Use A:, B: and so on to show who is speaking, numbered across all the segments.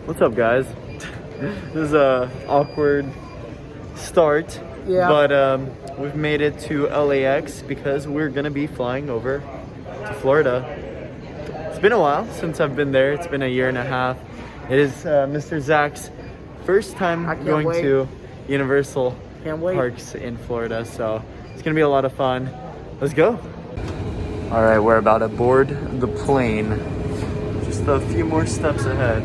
A: What's up, guys? This is a awkward start, but we've made it to LAX because we're gonna be flying over to Florida. It's been a while since I've been there. It's been a year and a half. It is Mr. Zach's first time going to Universal parks in Florida, so it's gonna be a lot of fun. Let's go. All right, we're about to board the plane. Just a few more steps ahead.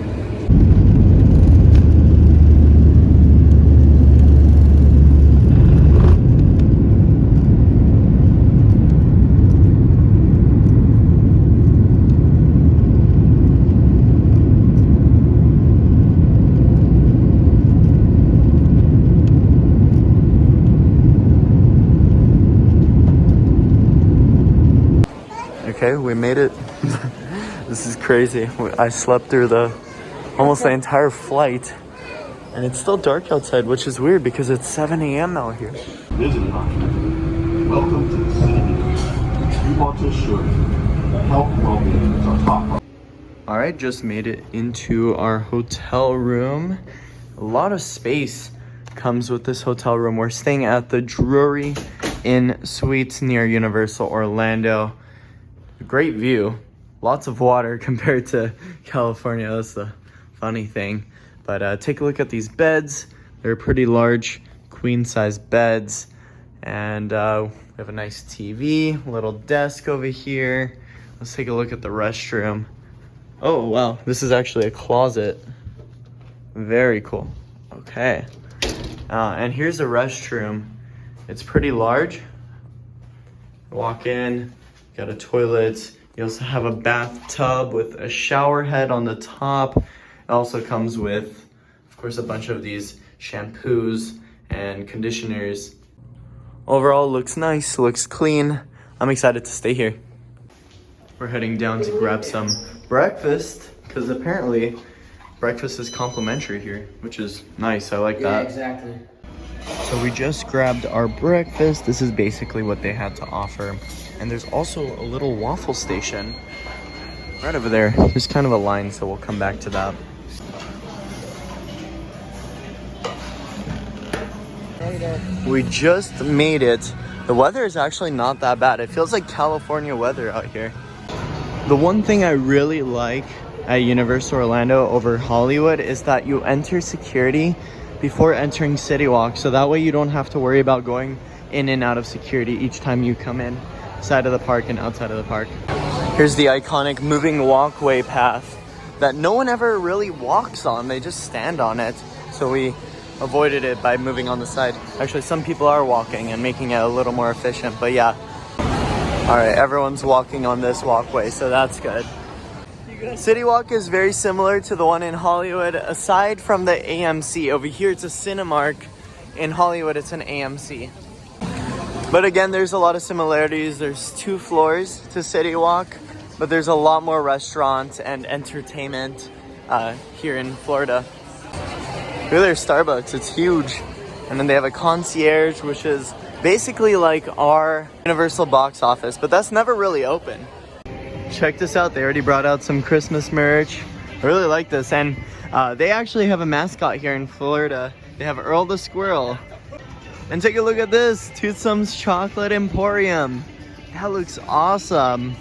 A: Okay, we made it. This is crazy. I slept through almost the entire flight, and it's still dark outside, which is weird because it's 7 a.m. out here.
B: Welcome to the city. We want to assure you that health and well-being is our top priority.
A: All right, just made it into our hotel room. A lot of space comes with this hotel room. We're staying at the Drury Inn Suites near Universal Orlando. Great view, lots of water compared to California. That's the funny thing. But take a look at these beds. They're pretty large, queen-size beds. And we have a nice TV, little desk over here. Let's take a look at the restroom. Oh, wow, this is actually a closet. Very cool. Okay. And here's the restroom. It's pretty large. Walk in. Got a toilet. You also have a bathtub with a shower head on the top. It also comes with, of course, a bunch of these shampoos and conditioners. Overall, looks nice, looks clean. I'm excited to stay here. We're heading down to grab some breakfast because apparently breakfast is complimentary here, which is nice. I like that.
C: Yeah, exactly.
A: So we just grabbed our breakfast. This is basically what they had to offer. And there's also a little waffle station right over there. There's kind of a line, so we'll come back to that. We just made it. The weather is actually not that bad. It feels like California weather out here. The one thing I really like at Universal Orlando over Hollywood is that you enter security before entering City Walk, so that way you don't have to worry about going in and out of security each time you come in side of the park and outside of the park. Here's the iconic moving walkway path that no one ever really walks on. They just stand on it, so we avoided it by moving on the side. Actually, some people are walking and making it a little more efficient, but yeah. All right, everyone's walking on this walkway, so that's good. City Walk is very similar to the one in Hollywood, aside from the AMC. Over here, it's a Cinemark. In Hollywood, it's an AMC. But again, there's a lot of similarities. There's 2 floors to City Walk, but there's a lot more restaurants and entertainment here in Florida. Look at their Starbucks, it's huge. And then they have a concierge, which is basically like our Universal box office, but that's never really open. Check this out, they already brought out some Christmas merch. I really like this, and they actually have a mascot here in Florida. They have Earl the Squirrel. And take a look at this, Toothsome's Chocolate Emporium. That looks awesome.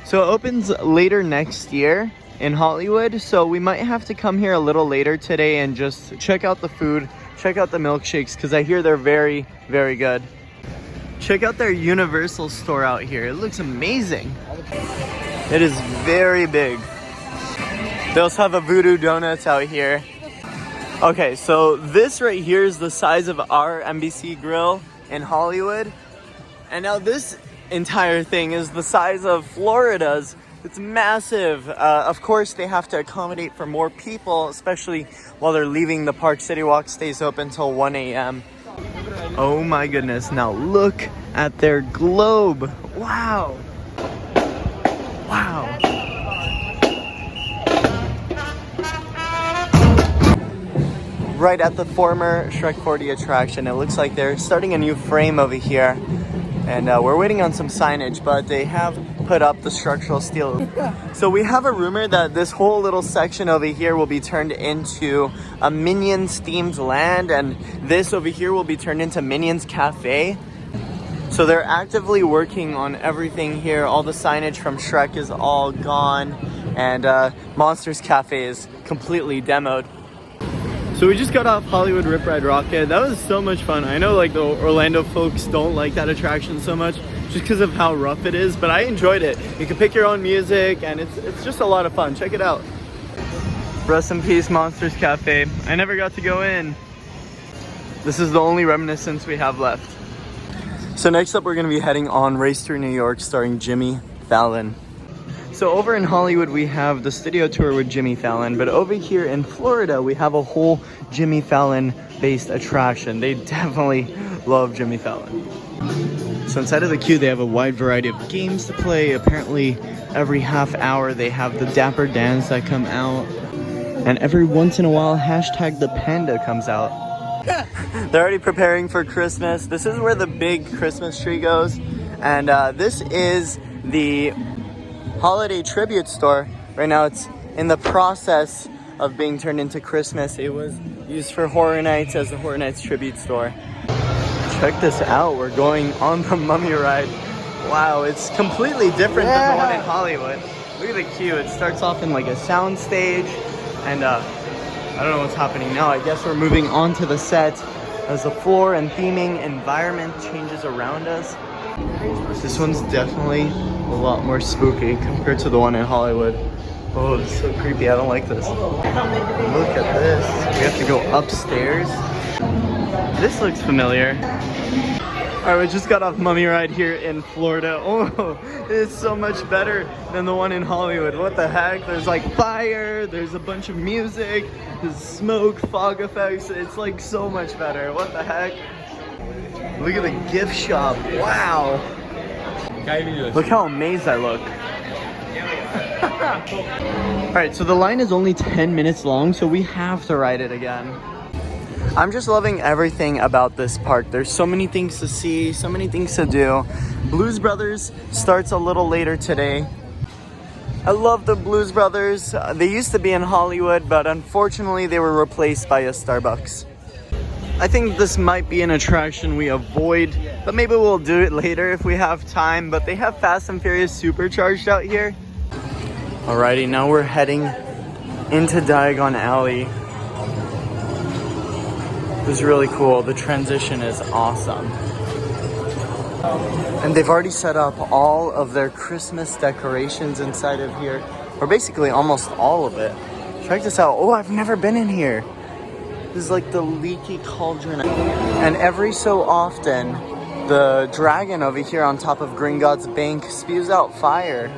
A: So it opens later next year in Hollywood, so we might have to come here a little later today and just check out the food, check out the milkshakes, because I hear they're very, very good. Check out their Universal store out here. It looks amazing. It is very big. They also have a Voodoo Donuts out here. Okay, so this right here is the size of our NBC grill in Hollywood. And now this entire thing is the size of Florida's. It's massive. Of course, they have to accommodate for more people, especially while they're leaving the park. City Walk stays open until 1 a.m. Oh my goodness, now look at their globe. Wow. Wow. Right at the former Shrek 4D attraction. It looks like they're starting a new frame over here. And we're waiting on some signage, but they have put up the structural steel. So we have a rumor that this whole little section over here will be turned into a Minions themed land, and this over here will be turned into Minions Cafe. So they're actively working on everything here. All the signage from Shrek is all gone, and Monsters Cafe is completely demoed. So we just got off Hollywood Rip Ride Rocket. That was so much fun. I know like the Orlando folks don't like that attraction so much just because of how rough it is, but I enjoyed it. You can pick your own music and it's just a lot of fun. Check it out. Rest in peace, Monsters Cafe. I never got to go in. This is the only reminiscence we have left. So next up, we're gonna be heading on Race Through New York starring Jimmy Fallon. So over in Hollywood, we have the studio tour with Jimmy Fallon, but over here in Florida, we have a whole Jimmy Fallon based attraction. They definitely love Jimmy Fallon. So inside of the queue, they have a wide variety of games to play. Apparently every half hour, they have the Dapper Dans that come out. And every once in a while, hashtag the Panda comes out. They're already preparing for Christmas. This is where the big Christmas tree goes. And this is the holiday tribute store. Right now it's in the process of being turned into Christmas. It was used for Horror Nights as the Horror Nights tribute store. Check this out. We're going on the Mummy ride. Wow, it's completely different than the one in Hollywood. Look at the queue. It starts off in like a sound stage, and I don't know what's happening now. I guess we're moving on to the set as the floor and theming environment changes around us. This one's definitely a lot more spooky compared to the one in Hollywood. Oh, it's so creepy. I don't like this. Look at this. We have to go upstairs. This looks familiar. Alright, we just got off Mummy Ride here in Florida. Oh, it's so much better than the one in Hollywood. What the heck? There's like fire, there's a bunch of music, there's smoke, fog effects. It's like so much better. What the heck? Look at the gift shop. Wow. Look how amazed I look. Alright, so the line is only 10 minutes long, so we have to ride it again. I'm just loving everything about this park. There's so many things to see, so many things to do. Blues Brothers starts a little later today. I love the Blues Brothers. They used to be in Hollywood, but unfortunately they were replaced by a Starbucks. I think this might be an attraction we avoid, but maybe we'll do it later if we have time. But they have Fast and Furious Supercharged out here. Alrighty, now we're heading into Diagon Alley. This is really cool. The transition is awesome. And they've already set up all of their Christmas decorations inside of here, or basically almost all of it. Check this out. Oh, I've never been in here. This is like the leaky cauldron. And every so often, the dragon over here on top of Gringotts Bank spews out fire.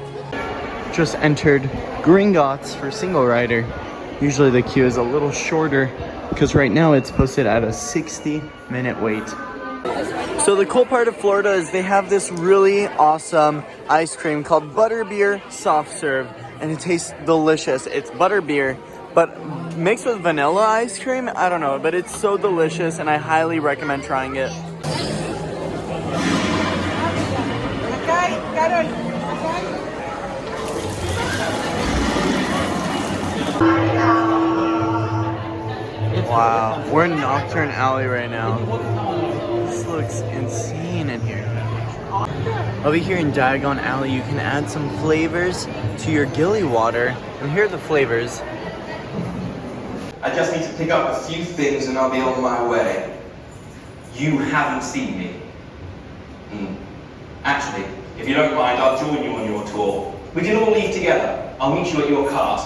A: Just entered Gringotts for single rider. Usually the queue is a little shorter because right now it's posted at a 60-minute wait. So the cool part of Florida is they have this really awesome ice cream called Butterbeer Soft Serve, and it tastes delicious. It's butterbeer, but mixed with vanilla ice cream. I don't know, but it's so delicious, and I highly recommend trying it. Wow, we're in Nocturne Alley right now. This looks insane in here. Over here in Diagon Alley, you can add some flavors to your Gilly water. And here are the flavors.
C: I just need to pick up a few things and I'll be on my way. You haven't seen me. Actually, if you don't mind, I'll join you on your tour. We can all leave together. I'll meet you at your cart.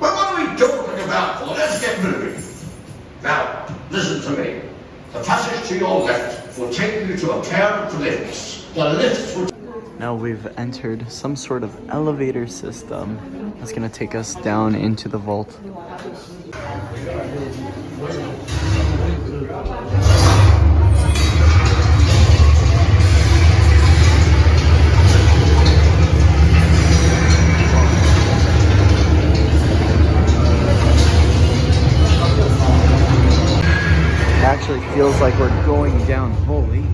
B: Well, what are we talking about? Well, let's get moving. Now, listen to me. The passage to your left will take you to a pair of lifts. The lifts will...
A: Now we've entered some sort of elevator system that's gonna take us down into the vault. It actually feels like we're going down. Holy.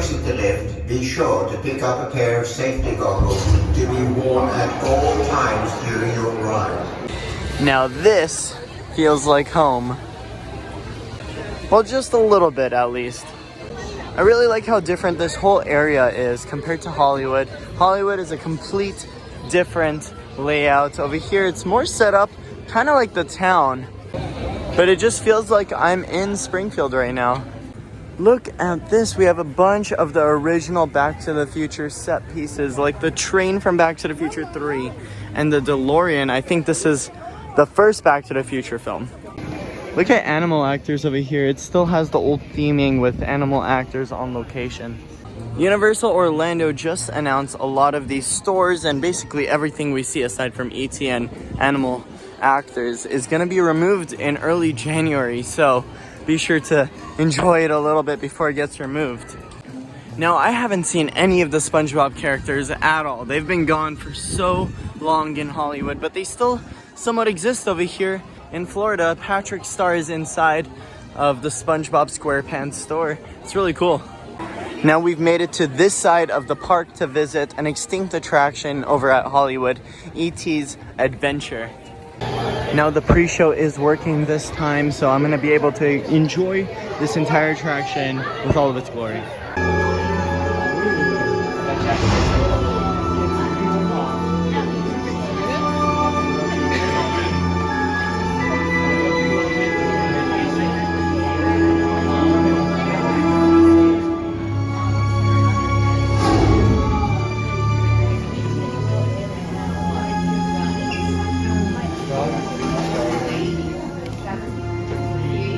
D: exit the lift, be sure to pick up a pair of safety goggles to be worn at all times during your ride.
A: Now this feels like home. Well, just a little bit at least. I really like how different this whole area is compared to Hollywood. Hollywood is a complete different layout. Over here it's more set up kind of like the town, but it just feels like I'm in Springfield right now. Look at this. We have a bunch of the original Back to the Future set pieces, like the train from Back to the Future 3 and the DeLorean. I think this is the first Back to the Future film. Look at animal actors over here. It still has the old theming with animal actors on location. Universal Orlando just announced a lot of these stores, and basically everything we see aside from ET and animal actors is going to be removed in early January. So be sure to enjoy it a little bit before it gets removed. Now, I haven't seen any of the SpongeBob characters at all. They've been gone for so long in Hollywood, but they still somewhat exist over here in Florida. Patrick Star is inside of the SpongeBob SquarePants store. It's really cool. Now we've made it to this side of the park to visit an extinct attraction over at Hollywood, E.T.'s Adventure. Now the pre-show is working this time, so I'm going to be able to enjoy this entire attraction with all of its glory.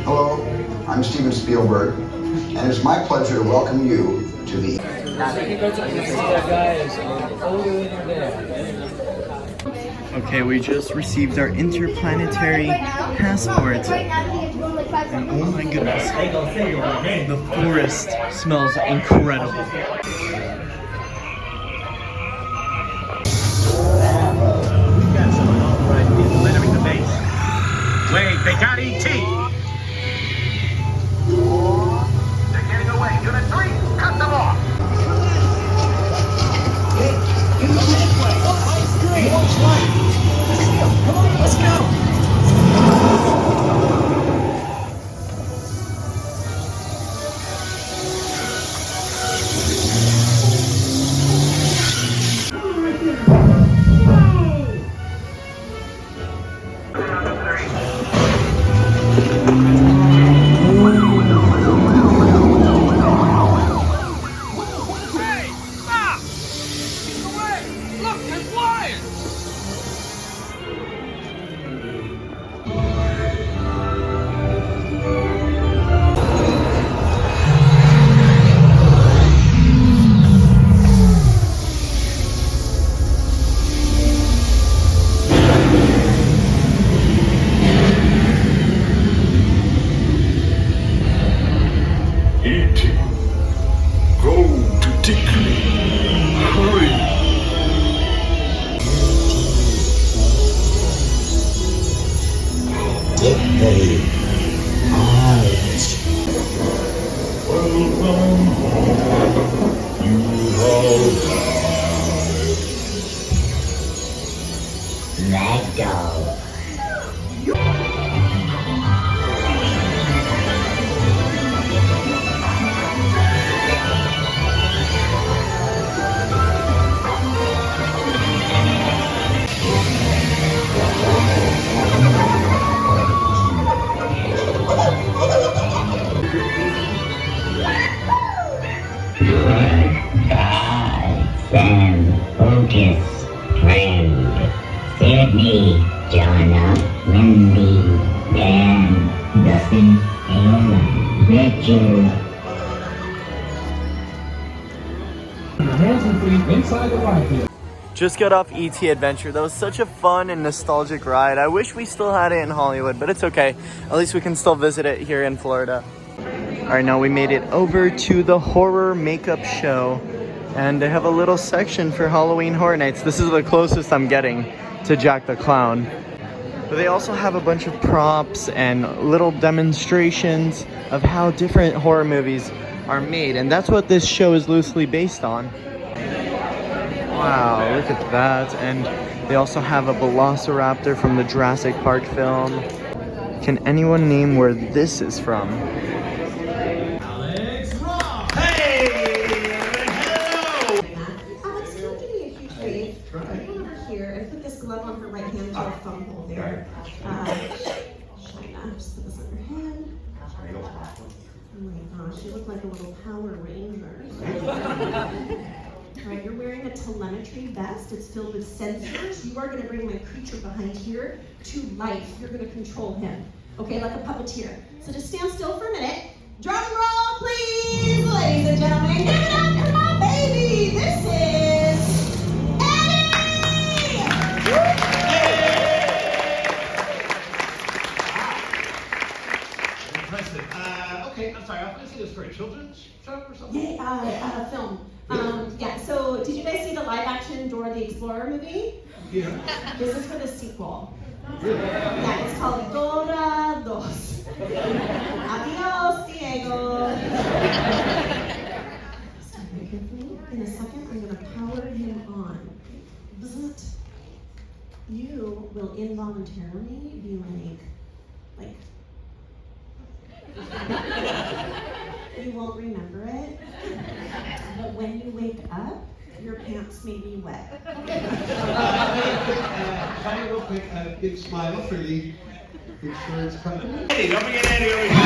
E: Hello, I'm Steven Spielberg, and it's my pleasure to welcome you to the...
A: Okay, we just received our interplanetary passport. And oh my goodness, the forest smells incredible.
B: Wait, they got E.T. They're getting away. Unit 3, cut them off. Come on, let's go.
F: Let go. Sam, Otis, friend, Sydney, Joanna, Wendy, Dan, Dustin, Aaron, Richard.
A: Just got off ET Adventure. That was such a fun and nostalgic ride. I wish we still had it in Hollywood, but it's okay. At least we can still visit it here in Florida. All right, now we made it over to the horror makeup show, and they have a little section for Halloween Horror Nights. This is the closest I'm getting to Jack the Clown. But they also have a bunch of props and little demonstrations of how different horror movies are made, and that's what this show is loosely based on. Wow, look at that. And they also have a velociraptor from the Jurassic Park film. Can anyone name where this is from?
B: Alex Ross. Hey! Hello!
G: Alex, can you give me a huge wave? Come over here and put this glove on her right hand to her thumb hole there. China, just put this on your head. Oh my gosh, you look like a little Power Ranger. All right, you're wearing a telemetry vest. It's filled with sensors. You are going to bring my creature behind here to life. You're going to control him, okay, like a puppeteer. So just stand still for a minute. Drum roll, please, ladies and gentlemen. Give it up for my baby. This is Eddie.
B: Impressive. Okay, I'm sorry. I was going to say this for a children's show or something?
G: Yeah, film. Yeah, so did you guys see the live action Dora the Explorer movie?
B: Yeah.
G: This is for the sequel. Yeah, it's called Dora Dos. Adios, Diego. Stop very carefully. In a second, I'm going to power him on. Bzzzt. You will involuntarily be like, you won't remember it, but when you wake up, your pants may be wet.
E: Tiny real quick, a big smile for the insurance company.
B: Hey, don't forget Andy over here.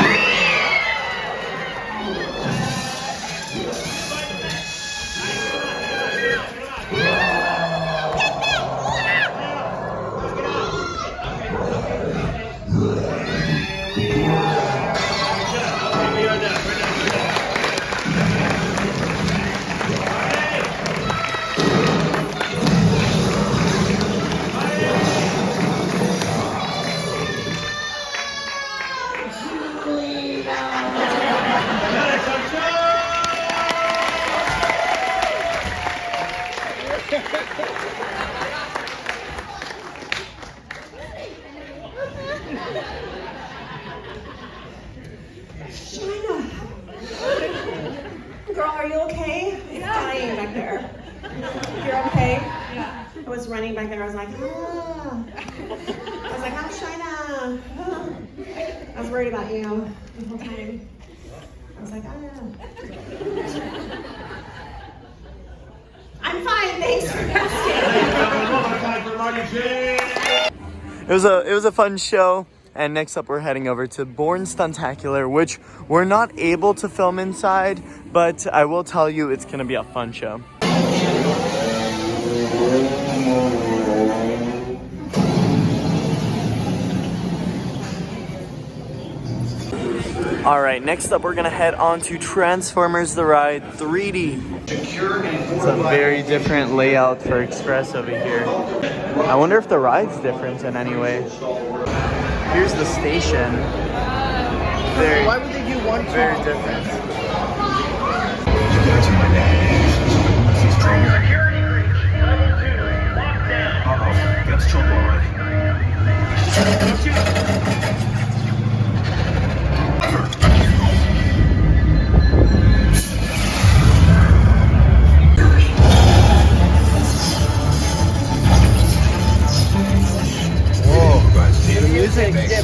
G: China! Girl, are you okay? It's dying back there. You're okay? Yeah. I was running back there. I was like, ah. I was like, I'm China. Ah. I was worried about you the whole time. I was like, ah. I'm fine. Thanks for asking.
A: It was a fun show. And next up, we're heading over to Born Stuntacular, which we're not able to film inside, but I will tell you it's gonna be a fun show. All right, next up, we're gonna head on to Transformers The Ride 3D. It's a very different layout for Express over here. I wonder if the ride's different in any way. Here's the station. Why would they do one? Very different.
B: Security breach. Level 2. Lockdown. Uh-oh. That's trouble already.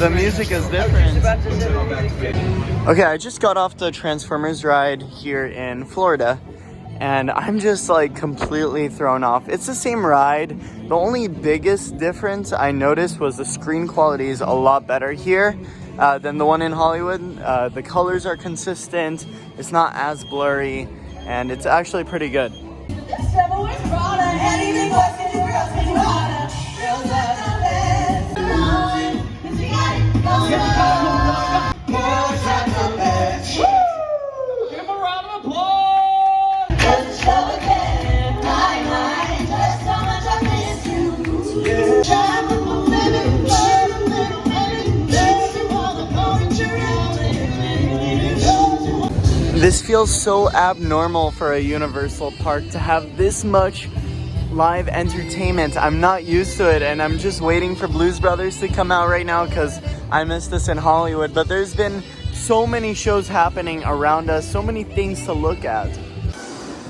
A: The music is different. Okay, I just got off the Transformers ride here in Florida, and I'm just like completely thrown off. It's the same ride. The only biggest difference I noticed was the screen quality is a lot better here than the one in Hollywood. The colors are consistent, it's not as blurry, and it's actually pretty good. This feels so abnormal for a Universal park to have this much live entertainment. I'm not used to it, and I'm just waiting for Blues Brothers to come out right now because I missed this in Hollywood. But there's been so many shows happening around us, so many things to look at.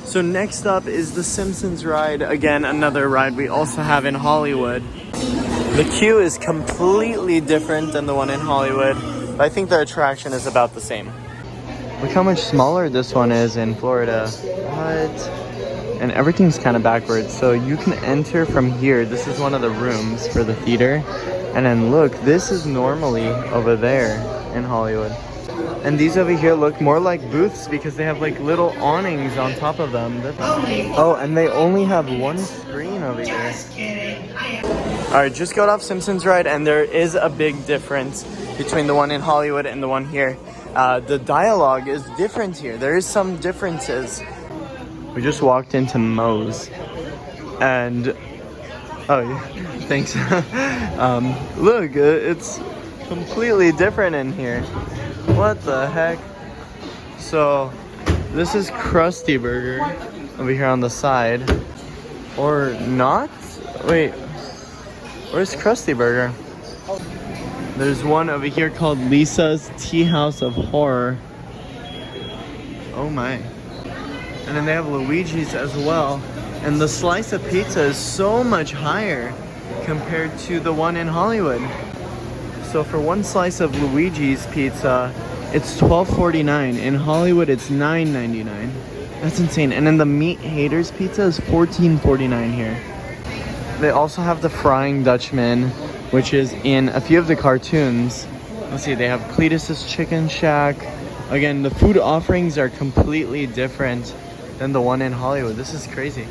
A: So next up is the Simpsons ride. Again, another ride we also have in Hollywood. The queue is completely different than the one in Hollywood, but I think the attraction is about the same. Look how much smaller this one is in Florida. What? And everything's kind of backwards. So you can enter from here. This is one of the rooms for the theater. And then look, this is normally over there in Hollywood. And these over here look more like booths because they have like little awnings on top of them. Oh, and they only have one screen over here. Alright, just got off Simpsons ride, and there is a big difference between the one in Hollywood and the one here. The dialogue is different here. There is some differences. We just walked into Moe's, and oh yeah, thanks. Look, it's completely different in here. What the heck? So this is Krusty Burger over here on the side, or not? Wait, where's Krusty Burger? There's one over here called Lisa's Tea House of Horror. Oh my. And then they have Luigi's as well. And the slice of pizza is so much higher compared to the one in Hollywood. So for one slice of Luigi's pizza, it's $12.49. In Hollywood, it's $9.99. That's insane. And then the Meat Haters pizza is $14.49 here. They also have the Frying Dutchman, which is in a few of the cartoons. Let's see, they have Cletus's Chicken Shack. Again, the food offerings are completely different than the one in Hollywood. This is crazy.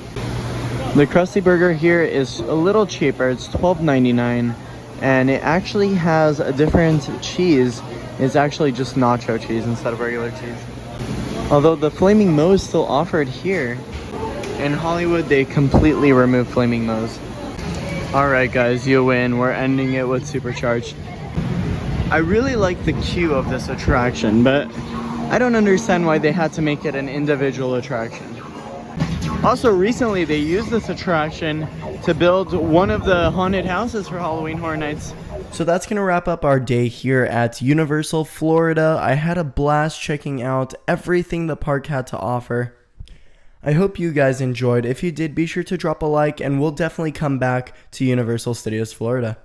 A: The Krusty Burger here is a little cheaper. It's $12.99, and it actually has a different cheese. It's actually just nacho cheese instead of regular cheese. Although the Flaming Moe is still offered here. In Hollywood, they completely removed Flaming Moe's. Alright guys, you win. We're ending it with Supercharged. I really like the queue of this attraction, but I don't understand why they had to make it an individual attraction. Also, recently they used this attraction to build one of the haunted houses for Halloween Horror Nights. So that's going to wrap up our day here at Universal Florida. I had a blast checking out everything the park had to offer. I hope you guys enjoyed. If you did, be sure to drop a like, and we'll definitely come back to Universal Studios Florida.